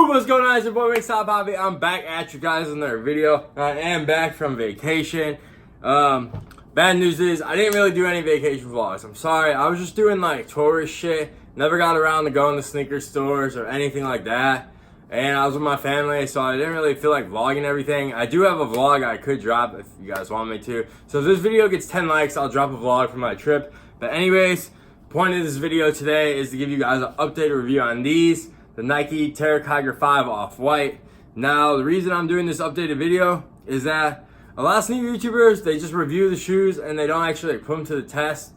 What's going on? It's your boy Rick Bobby. I'm back at you guys in another video. I am back from vacation. Bad news is I didn't really do any vacation vlogs. I'm sorry. I was just doing like tourist shit. Never got around to going to sneaker stores or anything like that. And I was with my family, so I didn't really feel like vlogging everything. I do have a vlog I could drop if you guys want me to. So if this video gets 10 likes, I'll drop a vlog from my trip. But anyways, the point of this video today is to give you guys an updated review on these. The Nike Terra Kiger 5 Off-White. Now, the reason I'm doing this updated video is that a lot of sneaker YouTubers, they just review the shoes and they don't actually put them to the test.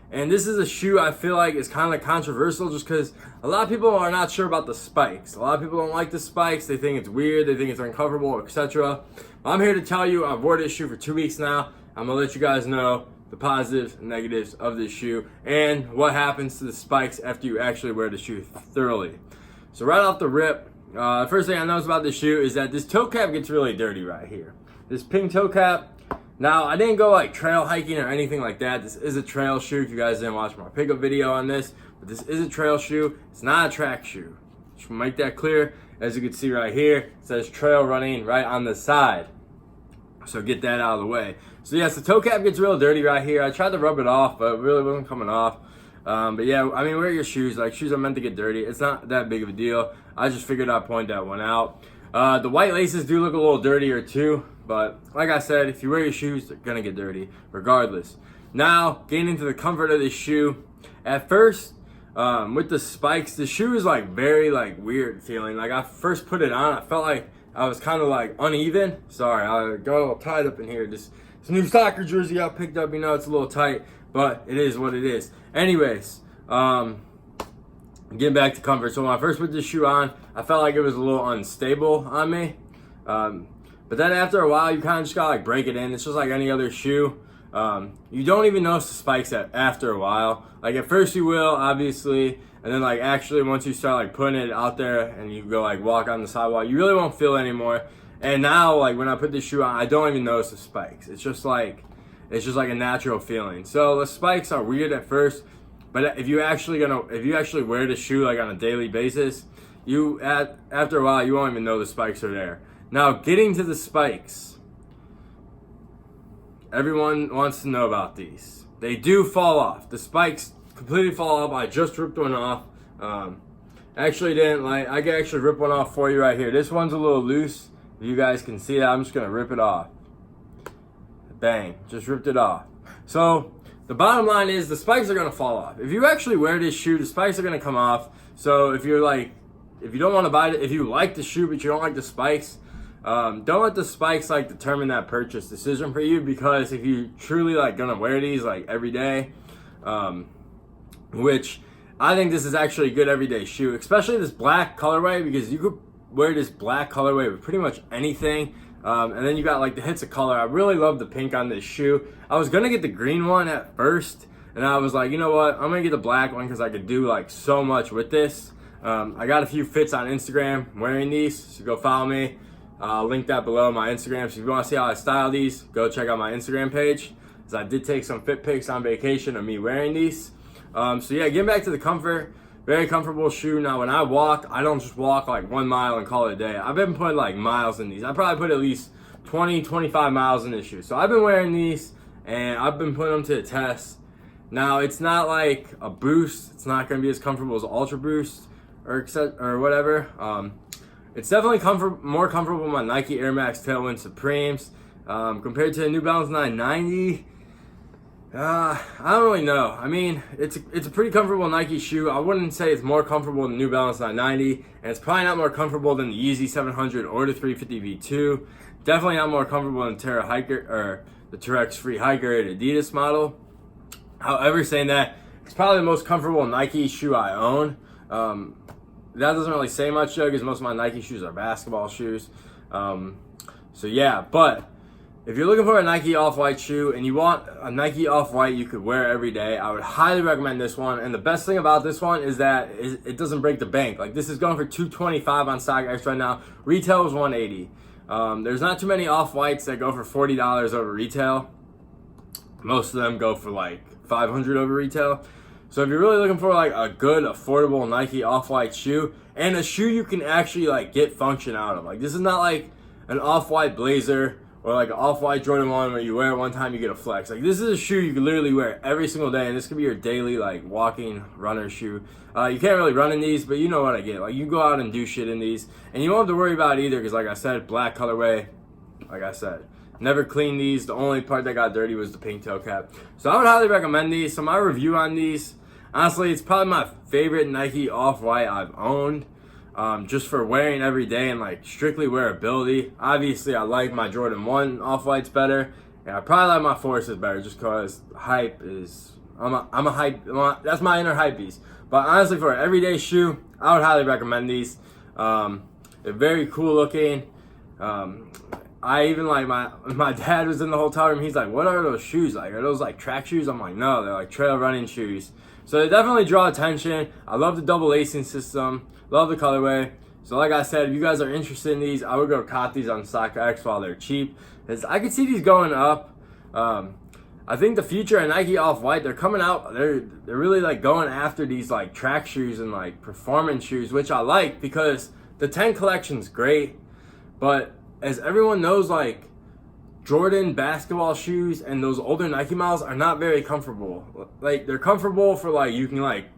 And this is a shoe I feel like is kind of controversial just because a lot of people are not sure about the spikes. A lot of people don't like the spikes. They think it's weird. They think it's uncomfortable, etc. I'm here to tell you I've worn this shoe for 2 weeks now. I'm going to let you guys know the positives and negatives of this shoe and what happens to the spikes after you actually wear the shoe thoroughly. So right off the rip, first thing I noticed about this shoe is that this toe cap gets really dirty right here. This pink toe cap. Now, I didn't go like trail hiking or anything like that. This is a trail shoe if you guys didn't watch my pickup video on this. But this is a trail shoe. It's not a track shoe. Just make that clear. As you can see right here, it says trail running right on the side. So get that out of the way. So yes, the toe cap gets real dirty right here. I tried to rub it off, but it really wasn't coming off. But yeah, I mean, wear your shoes. Like, shoes are meant to get dirty. It's not that big of a deal. I just figured I'd point that one out. The white laces do look a little dirtier too. But like I said, if you wear your shoes, they're going to get dirty regardless. Now, getting into the comfort of this shoe. At first, with the spikes, the shoe is like very like weird feeling. Like, I first put it on, I felt like I was kind of like uneven. Sorry, I got a little tied up in here. This new soccer jersey I picked up, you know, it's a little tight. But it is what it is. Anyways, getting back to comfort. So when I first put this shoe on, I felt like it was a little unstable on me. But then after a while, you kind of just gotta like break it in. It's just like any other shoe. You don't even notice the spikes after a while. Like at first you will, obviously. And then like actually once you start like putting it out there and you go like walk on the sidewalk, you really won't feel it anymore. And now like when I put this shoe on, I don't even notice the spikes. It's just like a natural feeling. So the spikes are weird at first, but if you actually wear the shoe like on a daily basis, after a while you won't even know the spikes are there. Now getting to the spikes, everyone wants to know about these. They do fall off. The spikes completely fall off. I just ripped one off. Actually didn't like. I can actually rip one off for you right here. This one's a little loose. If you guys can see that, I'm just gonna rip it off. Bang, just ripped it off. So the bottom line is the spikes are gonna fall off. If you actually wear this shoe, the spikes are gonna come off. So if you don't want to buy it, if you like the shoe but you don't like the spikes, don't let the spikes like determine that purchase decision for you, because if you truly like gonna wear these like every day, which I think this is actually a good everyday shoe, especially this black colorway, because you could wear this black colorway with pretty much anything. And then you got like the hits of color. I really love the pink on this shoe. I was gonna get the green one at first, and I was like, you know what, I'm gonna get the black one because I could do like so much with this. I got a few fits on Instagram wearing these, so go follow me. I'll link that below, my Instagram. So if you want to see how I style these, go check out my Instagram page, because I did take some fit pics on vacation of me wearing these. So yeah, getting back to the comfort. Very comfortable shoe. Now when I walk, I don't just walk like 1 mile and call it a day. I've been putting like miles in these. I probably put at least 20-25 miles in this shoe. So I've been wearing these and I've been putting them to the test. Now it's not like a Boost. It's not going to be as comfortable as Ultra Boost or whatever. It's definitely more comfortable than my Nike Air Max Tailwind Supremes. Compared to the New Balance 990, I don't really know. I mean, it's a pretty comfortable Nike shoe. I wouldn't say it's more comfortable than New Balance 990, and it's probably not more comfortable than the Yeezy 700 or the 350 V2. Definitely not more comfortable than Terra Hiker or the Terra Free Hiker at Adidas model. However, saying that, it's probably the most comfortable Nike shoe I own. That doesn't really say much though, because most of my Nike shoes are basketball shoes. So yeah, but if you're looking for a Nike Off-White shoe and you want a Nike Off-White you could wear every day, I would highly recommend this one. And the best thing about this one is that it doesn't break the bank. Like, this is going for $225 on StockX right now. Retail is $180. There's not too many Off-Whites that go for $40 over retail. Most of them go for like $500 over retail. So if you're really looking for like a good, affordable Nike Off-White shoe, and a shoe you can actually like get function out of, like this is not like an Off-White blazer or like an Off-White Jordan 1 where you wear it one time you get a flex. Like this is a shoe you can literally wear every single day, and this could be your daily like walking runner shoe. You can't really run in these, but you know what I get. Like you go out and do shit in these, and you won't have to worry about it either, because like I said, black colorway. Like I said, never cleaned these. The only part that got dirty was the pink toe cap. So I would highly recommend these. So my review on these, honestly, it's probably my favorite Nike Off-White I've owned. Just for wearing every day and like strictly wearability. Obviously, I like my Jordan 1 Off-Whites better, and I probably like my Forces better just because hype is, I'm a hype, that's my inner hype beast. But honestly, for an everyday shoe, I would highly recommend these. They're very cool looking. I even like my dad was in the hotel room. He's like, "What are those shoes like? Are those like track shoes?" I'm like, "No, they're like trail running shoes." So they definitely draw attention. I love the double lacing system. Love the colorway. So like I said, if you guys are interested in these, I would go cop these on StockX while they're cheap, because I could see these going up. I think the future of Nike Off-White, they're coming out, they're really like going after these like track shoes and like performance shoes, which I like, because the 10 collection's great, but as everyone knows, like Jordan basketball shoes and those older Nike models are not very comfortable. Like they're comfortable for like, you can like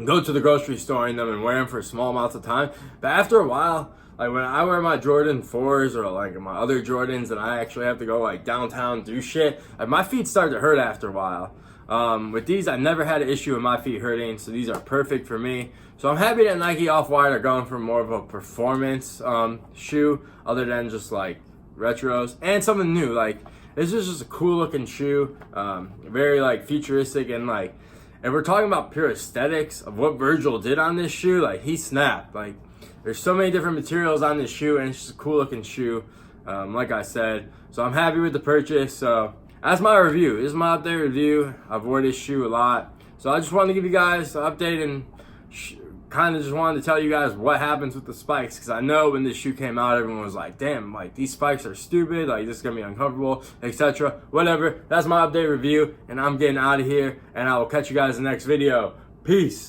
go to the grocery store in them and wear them for small amounts of time, but after a while, like when I wear my Jordan 4s or like my other Jordans and I actually have to go like downtown do shit, like my feet start to hurt after a while. With these, I never had an issue with my feet hurting, so these are perfect for me. So I'm happy that Nike Off-White are going for more of a performance shoe, other than just like retros, and something new. Like this is just a cool looking shoe, very like futuristic, and like if we're talking about pure aesthetics of what Virgil did on this shoe, like he snapped. Like there's so many different materials on this shoe, and it's just a cool looking shoe, like I said. So I'm happy with the purchase. So that's my review. This is my update review. I've worn this shoe a lot, so I just wanted to give you guys an update, and kind of just wanted to tell you guys what happens with the spikes, because I know when this shoe came out, everyone was like, damn, like these spikes are stupid, like this is gonna be uncomfortable, etc. Whatever. That's my update review, and I'm getting out of here, and I will catch you guys in the next video. Peace.